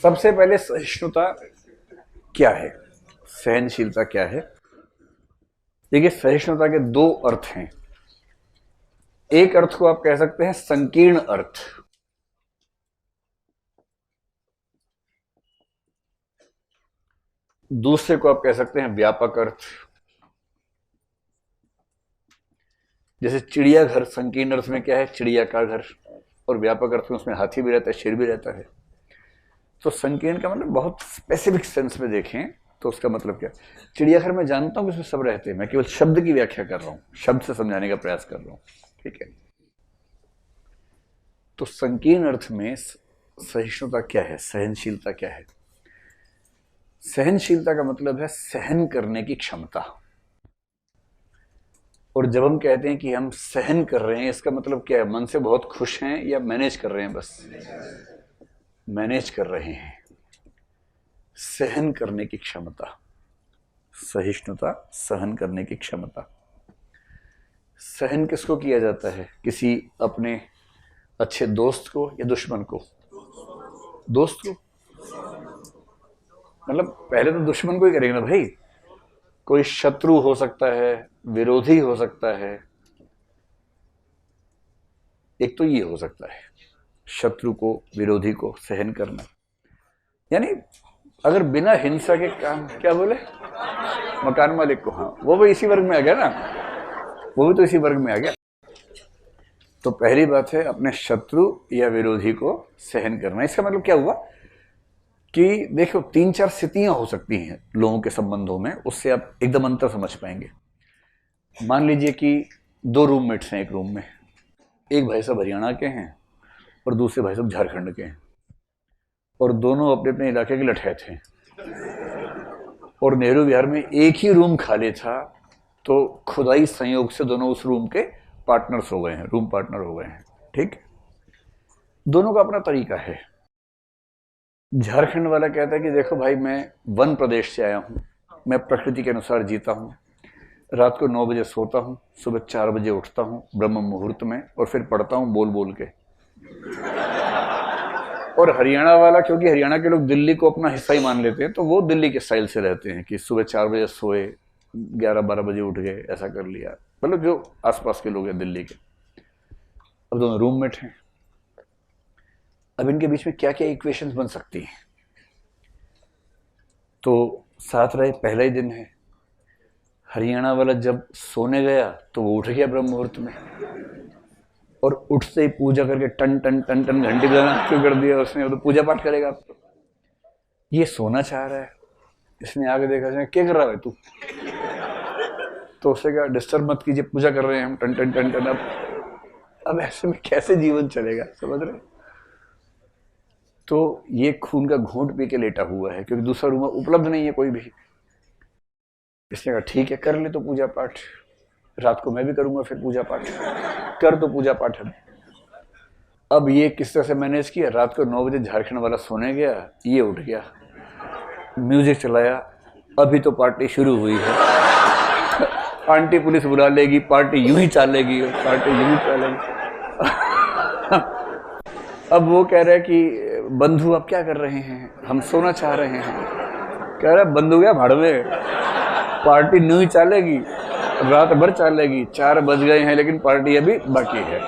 सबसे पहले सहिष्णुता क्या है, सहनशीलता क्या है। देखिए, सहिष्णुता के दो अर्थ हैं। एक अर्थ को आप कह सकते हैं संकीर्ण अर्थ, दूसरे को आप कह सकते हैं व्यापक अर्थ। जैसे चिड़ियाघर संकीर्ण अर्थ में क्या है, चिड़िया का घर, और व्यापक अर्थ में उसमें हाथी भी रहता है, शेर भी रहता है। तो संकीर्ण का मतलब बहुत स्पेसिफिक सेंस में देखें तो उसका मतलब क्या, चिड़ियाघर में जानता हूं कि उसमें सब रहते हैं, मैं केवल शब्द की व्याख्या कर रहा हूं, शब्द से समझाने का प्रयास कर रहा हूं, ठीक है। तो संकीर्ण अर्थ में सहिष्णुता क्या है, सहनशीलता क्या है। सहनशीलता का मतलब है सहन करने की क्षमता। और जब हम कहते हैं कि हम सहन कर रहे हैं, इसका मतलब क्या है, मन से बहुत खुश हैं या मैनेज कर रहे हैं, बस मैनेज कर रहे हैं। सहन करने की क्षमता, सहिष्णुता, सहन करने की क्षमता। सहन किसको किया जाता है, किसी अपने अच्छे दोस्त को या दुश्मन को। दोस्त को, मतलब पहले तो दुश्मन को ही करेंगे ना भाई। कोई शत्रु हो सकता है, विरोधी हो सकता है। एक तो ये हो सकता है, शत्रु को, विरोधी को सहन करना, यानी अगर बिना हिंसा के काम, क्या बोले, मकान मालिक को, हाँ वो भी इसी वर्ग में आ गया ना, वो भी तो इसी वर्ग में आ गया। तो पहली बात है अपने शत्रु या विरोधी को सहन करना। इसका मतलब क्या हुआ कि देखो, तीन चार स्थितियां हो सकती हैं लोगों के संबंधों में, उससे आप एकदम अंतर समझ पाएंगे। मान लीजिए कि दो रूममेट्स हैं एक रूम में, एक भाई साहब हरियाणा के हैं और दूसरे भाई साहब झारखंड के हैं, और दोनों अपने अपने इलाके के लठैत हैं, और नेहरू विहार में एक ही रूम खाली था, तो खुदाई संयोग से दोनों उस रूम के पार्टनर्स हो गए हैं, रूम पार्टनर हो गए हैं, ठीक। दोनों का अपना तरीका है। झारखंड वाला कहता है कि देखो भाई, मैं वन प्रदेश से आया हूं, मैं प्रकृति के अनुसार जीता हूं, रात को 9 बजे सोता हूं, सुबह 4 बजे उठता हूं ब्रह्म मुहूर्त में, और फिर पढ़ता हूं बोल बोल के। और हरियाणा वाला, क्योंकि हरियाणा के लोग दिल्ली को अपना हिस्सा ही मान लेते हैं, तो वो दिल्ली के स्टाइल से रहते हैं कि सुबह 4 बजे सोए, 11-12 बजे उठ गए, ऐसा कर लिया। मतलब जो आसपास के लोग हैं दिल्ली के। अब दोनों रूममेट हैं, अब इनके बीच में क्या क्या इक्वेशंस बन सकती हैं। तो साथ रहे, पहला ही दिन है, हरियाणा वाला जब सोने गया तो वो उठ गया ब्रह्म मुहूर्त में, और उठते ही पूजा करके टन टन टन टन घंटी बजाना शुरू कर दिया उसने, तो पूजा पाठ करेगा। ये सोना चाह रहा है, इसने आगे देखा, क्या कर रहा है तू, तो उससे कहा डिस्टर्ब मत कीजिए, पूजा कर रहे हैं हम, टन टन टन टन। अब ऐसे में कैसे जीवन चलेगा, समझ रहे। तो ये खून का घूंट पी के लेटा हुआ है, क्योंकि दूसरा रूम उपलब्ध नहीं है कोई भी। इसने कहा ठीक है, कर ले तो पूजा पाठ, रात को मैं भी करूंगा फिर पूजा पाठ, कर तो पूजा पाठ है। अब ये किस तरह से मैनेज किया, रात को 9 बजे झारखंड वाला सोने गया, ये उठ गया, म्यूजिक चलाया, अभी तो पार्टी शुरू हुई है, आंटी पुलिस बुला लेगी, पार्टी यूं ही चलेगी, पार्टी यूं ही चलेगी। अब वो कह रहा है कि बंधु आप क्या कर रहे हैं, हम सोना चाह रहे हैं। कह रहा है बंधु क्या भाड़वे, पार्टी न्यू ही चलेगी, रात भर चलेगी, 4 बज गए हैं लेकिन पार्टी अभी बाकी है।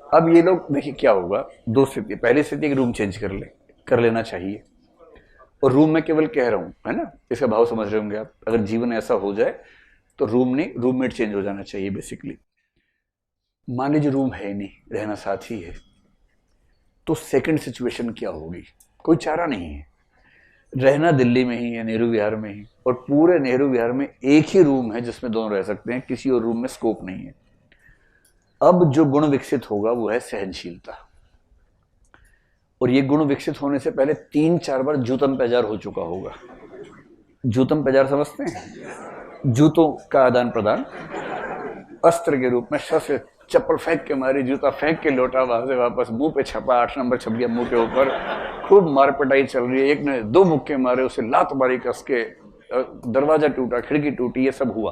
अब ये लोग देखिए क्या होगा, दो स्थिति, पहली स्थिति रूम चेंज कर लेना चाहिए। और रूम में केवल कह रहा हूं, है ना, इसका भाव समझ रहे होंगे आप। अगर जीवन ऐसा हो जाए तो रूम नहीं, रूममेट चेंज हो जाना चाहिए बेसिकली। मान लीजिए रूम है नहीं, रहना साथ ही है, तो सेकंड सिचुएशन क्या होगी, कोई चारा नहीं है, रहना दिल्ली में ही है, नेहरू विहार में ही, और पूरे नेहरू विहार में एक ही रूम है जिसमें दोनों रह सकते हैं, किसी और रूम में स्कोप नहीं है। अब जो गुण विकसित होगा वो है सहनशीलता। और ये गुण विकसित होने से पहले 3-4 बार जूतम पैजार हो चुका होगा। जूतम पैजार समझते हैं, जूतों का आदान प्रदान, अस्त्र के रूप में शस्त्र, चप्पल फेंक के मारी, जूता फेंक के लौटा, वहां से वापस मुंह पे छपा, 8 नंबर छप गया मुंह के ऊपर, खूब मारपिटाई चल रही है, एक ने 2 मुक्के मारे, उसे लात मारी कस के, दरवाजा टूटा, खिड़की टूटी, ये सब हुआ,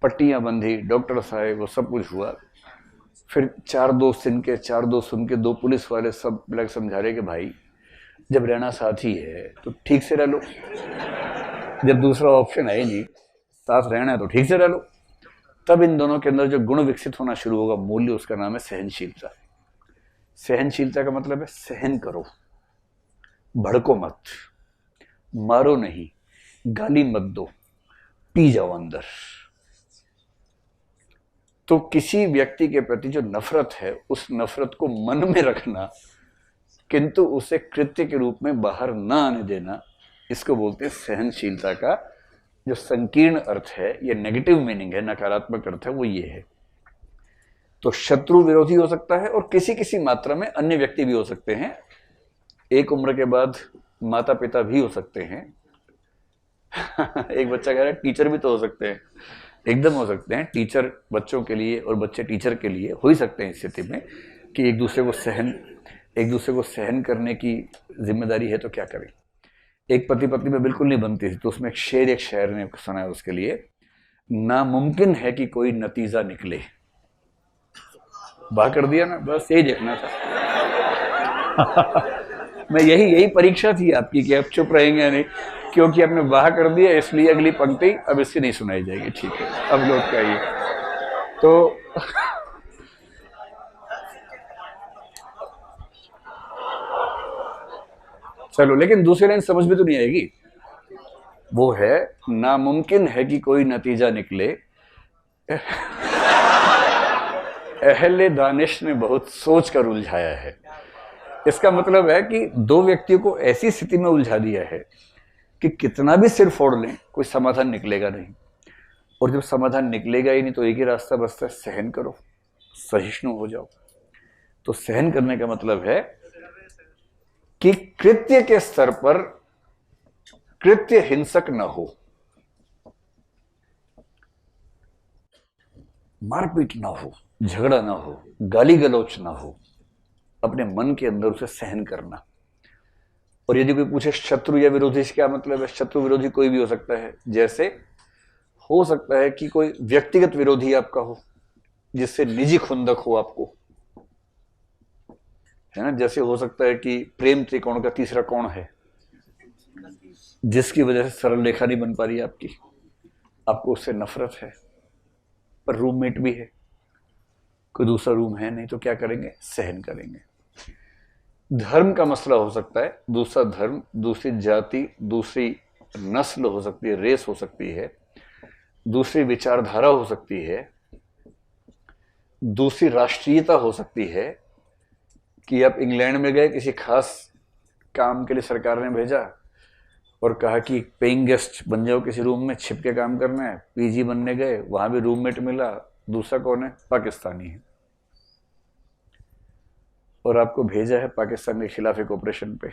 पट्टियां बंधी, डॉक्टर आए, वो सब कुछ हुआ। फिर 4 दोस्त इनके, 4 दोस्त उनके, 2 पुलिस वाले, सब लग समझा रहे कि भाई जब रहना साथ ही है तो ठीक से रह लो, जब दूसरा ऑप्शन है ही नहीं, साथ रहना है तो ठीक से रह लो। तब इन दोनों के अंदर जो गुण विकसित होना शुरू होगा, मूल्य, उसका नाम है सहनशीलता। सहनशीलता का मतलब है सहन करो, भड़को मत, मारो नहीं, गाली मत दो, पी जाओ अंदर। तो किसी व्यक्ति के प्रति जो नफरत है, उस नफरत को मन में रखना किंतु उसे कृत्य के रूप में बाहर ना आने देना, इसको बोलते हैं सहनशीलता का जो संकीर्ण अर्थ है, ये नेगेटिव मीनिंग है, नकारात्मक अर्थ है, वो ये है। तो शत्रु विरोधी हो सकता है और किसी किसी मात्रा में अन्य व्यक्ति भी हो सकते हैं। एक उम्र के बाद माता पिता भी हो सकते हैं। एक बच्चा कह रहा है टीचर भी तो हो सकते हैं, एकदम हो सकते हैं। टीचर बच्चों के लिए और बच्चे टीचर के लिए हो ही सकते हैं स्थिति में कि एक दूसरे को सहन करने की जिम्मेदारी है। तो क्या करें? एक पति पत्नी में बिल्कुल नहीं बनती थी, तो उसमें एक शायर ने सुना है उसके लिए, नामुमकिन है कि कोई नतीजा निकले। बात कर दिया ना, बस यही देखना था। मैं यही परीक्षा थी आपकी कि आप चुप रहेंगे या नहीं, क्योंकि आपने वाह कर दिया, इसलिए अगली पंक्ति अब इससे नहीं सुनाई जाएगी। ठीक है, अब लौट के आइए। तो चलो, लेकिन दूसरी लाइन समझ में तो नहीं आएगी। वो है, नामुमकिन है कि कोई नतीजा निकले, अहले दानिश ने बहुत सोच कर उलझाया है। इसका मतलब है कि दो व्यक्तियों को ऐसी स्थिति में उलझा दिया है कि कितना भी सिर फोड़ लें, कोई समाधान निकलेगा नहीं। और जब समाधान निकलेगा ही नहीं, तो एक ही रास्ता बचता है, सहन करो, सहिष्णु हो जाओ। तो सहन करने का मतलब है कि कृत्य के स्तर पर कृत्य हिंसक न हो, मारपीट ना हो, झगड़ा ना हो, गाली गलौच ना हो, अपने मन के अंदर उसे सहन करना। और यदि कोई पूछे शत्रु या विरोधी से क्या मतलब है, शत्रु विरोधी कोई भी हो सकता है। जैसे हो सकता है कि कोई व्यक्तिगत विरोधी आपका हो, जिससे निजी खुंदक हो आपको, है ना। जैसे हो सकता है कि प्रेम त्रिकोण का तीसरा कोण है, जिसकी वजह से सरल रेखा नहीं बन पा रही आपको उससे नफरत है, पर रूममेट भी है, कोई दूसरा रूम है नहीं, तो क्या करेंगे? सहन करेंगे। धर्म का मसला हो सकता है, दूसरा धर्म, दूसरी जाति, दूसरी नस्ल हो सकती है, रेस हो सकती है, दूसरी विचारधारा हो सकती है, दूसरी राष्ट्रीयता हो सकती है। कि आप इंग्लैंड में गए, किसी खास काम के लिए सरकार ने भेजा और कहा कि पेइंग गेस्ट बन जाओ, किसी रूम में छिप के काम करना है। पीजी बनने गए, वहां भी रूममेट मिला, दूसरा कौन है? पाकिस्तानी है। और आपको भेजा है पाकिस्तान के खिलाफ एक ऑपरेशन पे,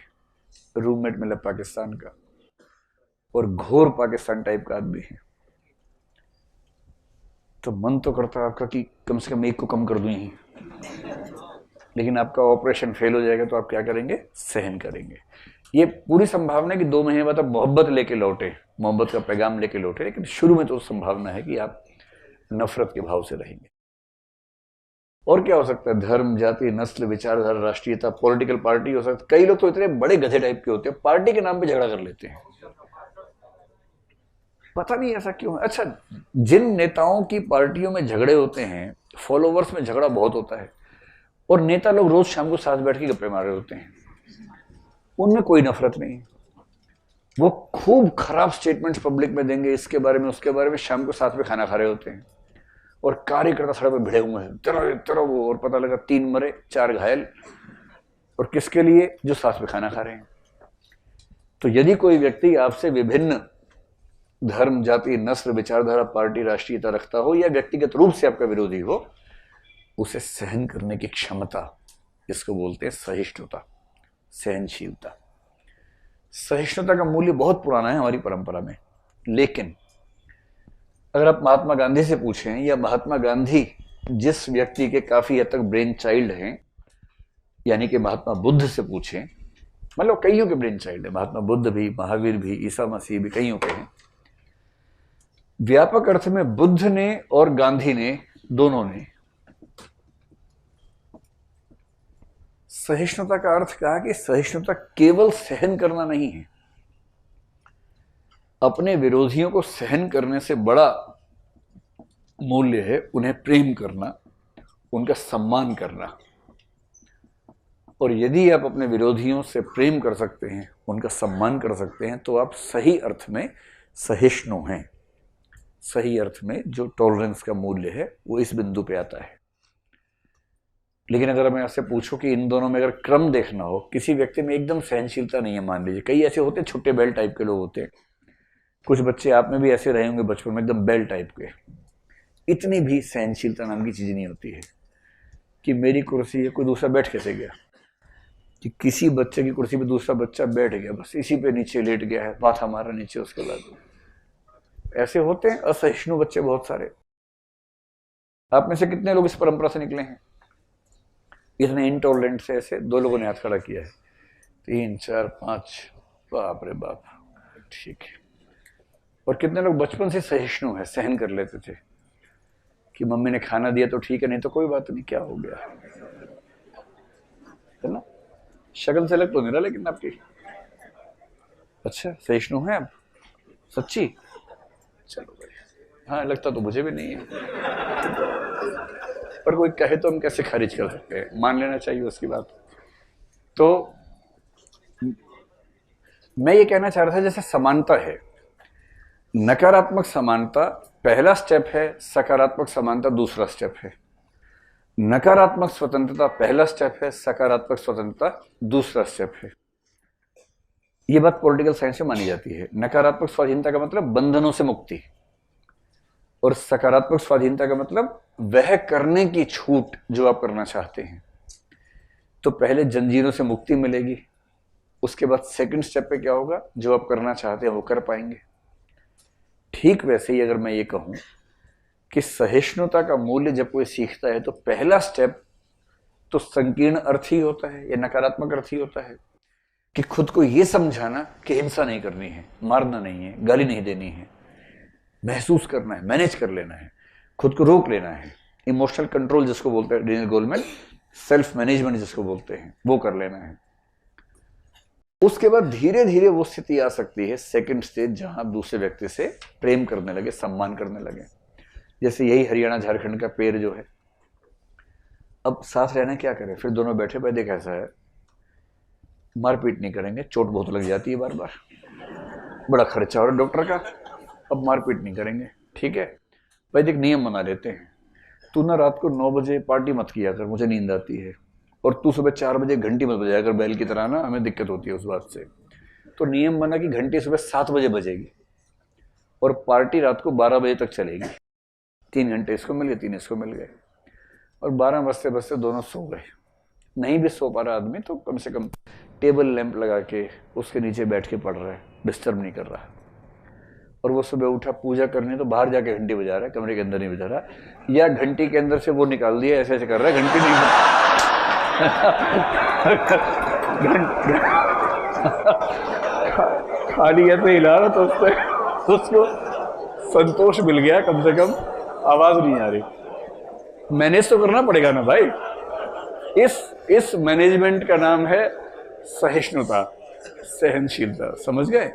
रूममेट मिला पाकिस्तान का, और घोर पाकिस्तान टाइप का आदमी है। तो मन तो करता है आपका कि कम से कम एक को कम कर दूं यहीं, लेकिन आपका ऑपरेशन फेल हो जाएगा, तो आप क्या करेंगे? सहन करेंगे। ये पूरी संभावना है कि 2 महीने बाद आप मोहब्बत लेके लौटे, मोहब्बत का पैगाम लेके लौटे, लेकिन शुरू में तो संभावना है कि आप नफरत के भाव से रहेंगे। और क्या हो सकता है? धर्म, जाति, नस्ल, विचारधारा, राष्ट्रीयता, पॉलिटिकल पार्टी हो सकता है। कई लोग तो इतने बड़े गधे टाइप के होते हैं, पार्टी के नाम पे झगड़ा कर लेते हैं, पता नहीं ऐसा क्यों है। अच्छा, जिन नेताओं की पार्टियों में झगड़े होते हैं, फॉलोवर्स में झगड़ा बहुत होता है, और नेता लोग रोज शाम को साथ बैठ के गप्पे मार रहे होते हैं, उनमें कोई नफरत नहीं। वो खूब खराब स्टेटमेंट्स पब्लिक में देंगे, इसके बारे में उसके बारे में, शाम को साथ में खाना खा रहे होते हैं, और कार्यकर्ता सड़क पर भिड़े हुए हैं, तेरा वो, और पता लगा 3 मरे 4 घायल, और किसके लिए? जो साथ में खाना खा रहे हैं। तो यदि कोई व्यक्ति आपसे विभिन्न धर्म, जाति, नस्ल, विचारधारा, पार्टी, राष्ट्रीयता रखता हो, या व्यक्तिगत रूप से आपका विरोधी हो, उसे सहन करने की क्षमता, इसको बोलते हैं सहिष्णुता, सहनशीलता। सहिष्णुता का मूल्य बहुत पुराना है हमारी परंपरा में। लेकिन अगर आप महात्मा गांधी से पूछें, या महात्मा गांधी जिस व्यक्ति के काफी हद तक ब्रेन चाइल्ड हैं, यानी कि महात्मा बुद्ध से पूछें, मतलब कईयों के ब्रेन चाइल्ड है, महात्मा बुद्ध भी, महावीर भी, ईसा मसीह भी, कईयों के हैं। व्यापक अर्थ में बुद्ध ने और गांधी ने, दोनों ने सहिष्णुता का अर्थ कहा कि सहिष्णुता केवल सहन करना नहीं है, अपने विरोधियों को सहन करने से बड़ा मूल्य है उन्हें प्रेम करना, उनका सम्मान करना। और यदि आप अपने विरोधियों से प्रेम कर सकते हैं, उनका सम्मान कर सकते हैं, तो आप सही अर्थ में सहिष्णु हैं। सही अर्थ में जो टॉलरेंस का मूल्य है वो इस बिंदु पे आता है। लेकिन अगर मैं आपसे पूछूं कि इन दोनों में अगर क्रम देखना हो, किसी व्यक्ति में एकदम सहनशीलता नहीं है, मान लीजिए कई ऐसे होते हैं छोटे बेल टाइप के लोग होते हैं, कुछ बच्चे आप में भी ऐसे रहे होंगे बचपन में, एकदम बेल टाइप के। इतनी भी सहनशीलता नाम की चीज नहीं होती है कि मेरी कुर्सी है कोई दूसरा बैठ कैसे गया, कि किसी बच्चे की कुर्सी पे दूसरा बच्चा बैठ गया, बस इसी पे नीचे लेट गया है, माथा मारा नीचे, उसके बाद ऐसे होते हैं असहिष्णु बच्चे बहुत सारे। आप में से कितने लोग इस परंपरा से निकले हैं? इतने इंटॉलरेंट से ऐसे 2 लोगों ने हाथ खड़ा किया है, 3 4 5, बाप रे बाप, ठीक है। और कितने लोग बचपन से सहिष्णु है, सहन कर लेते थे कि मम्मी ने खाना दिया तो ठीक है, नहीं तो कोई बात नहीं, क्या हो गया, है ना? शक्ल से लग तो नहीं रहा लेकिन आपकी। अच्छा, सहिष्णु हैं आप सच्ची? चलो भाई, हाँ लगता तो मुझे भी नहीं है, पर कोई कहे तो हम कैसे खारिज कर सकते हैं, मान लेना चाहिए उसकी बात। तो मैं ये कहना चाह रहा था जैसे समानता है, नकारात्मक समानता पहला स्टेप है, सकारात्मक समानता दूसरा स्टेप है। नकारात्मक स्वतंत्रता पहला स्टेप है, सकारात्मक स्वतंत्रता दूसरा स्टेप है। यह बात पॉलिटिकल साइंस में मानी जाती है। नकारात्मक स्वाधीनता का मतलब बंधनों से मुक्ति, और सकारात्मक स्वाधीनता का मतलब वह करने की छूट जो आप करना चाहते हैं। तो पहले जंजीरों से मुक्ति मिलेगी, उसके बाद सेकंड स्टेप पे क्या होगा, जो आप करना चाहते हैं वो कर पाएंगे। ठीक वैसे ही अगर मैं ये कहूं कि सहिष्णुता का मूल्य जब कोई सीखता है तो पहला स्टेप तो संकीर्ण अर्थ ही होता है या नकारात्मक अर्थ ही होता है कि खुद को यह समझाना कि हिंसा नहीं करनी है, मारना नहीं है, गाली नहीं देनी है, महसूस करना है, मैनेज कर लेना है, खुद को रोक लेना है, इमोशनल कंट्रोल जिसको बोलते हैं डेनियल गोलमैन, सेल्फ मैनेजमेंट जिसको बोलते हैं, वो कर लेना है। उसके बाद धीरे धीरे वो स्थिति आ सकती है सेकंड स्टेज, जहां दूसरे व्यक्ति से प्रेम करने लगे, सम्मान करने लगे। जैसे यही हरियाणा झारखंड का पेड़ जो है, अब साथ रहना क्या करें, फिर दोनों बैठे भाई देख ऐसा है, मारपीट नहीं करेंगे, चोट बहुत लग जाती है बार बार, बड़ा खर्चा हो रहा है डॉक्टर का, अब मारपीट नहीं करेंगे, ठीक है भाई देख नियम बना लेते हैं, तू ना रात को 9 बजे पार्टी मत किया कर, मुझे नींद आती है, और तू सुबह 4 बजे घंटी मत बजाया कर बैल की तरह ना, हमें दिक्कत होती है उस बात से। तो नियम बना कि घंटी सुबह 7 बजे बजेगी और पार्टी रात को 12 बजे तक चलेगी। 3 घंटे इसको मिल गए, 3 इसको मिल गए, और 12 बजते बजते दोनों सो गए। नहीं भी सो पा रहा आदमी तो कम से कम टेबल लैंप लगा के उसके नीचे बैठ के पढ़ रहा है, डिस्टर्ब नहीं कर रहा। और वो सुबह उठा पूजा करने तो बाहर जाके घंटी बजा रहा है, कमरे के अंदर नहीं बजा रहा, या घंटी के अंदर से वो निकाल दिया, ऐसे ऐसे कर रहा है, घंटी नहीं खाली ऐसे हिला रहा तो उसको संतोष मिल गया, कम से कम आवाज नहीं आ रही। मैनेज तो करना पड़ेगा ना भाई, इस मैनेजमेंट का नाम है सहिष्णुता, सहनशीलता, समझ गए?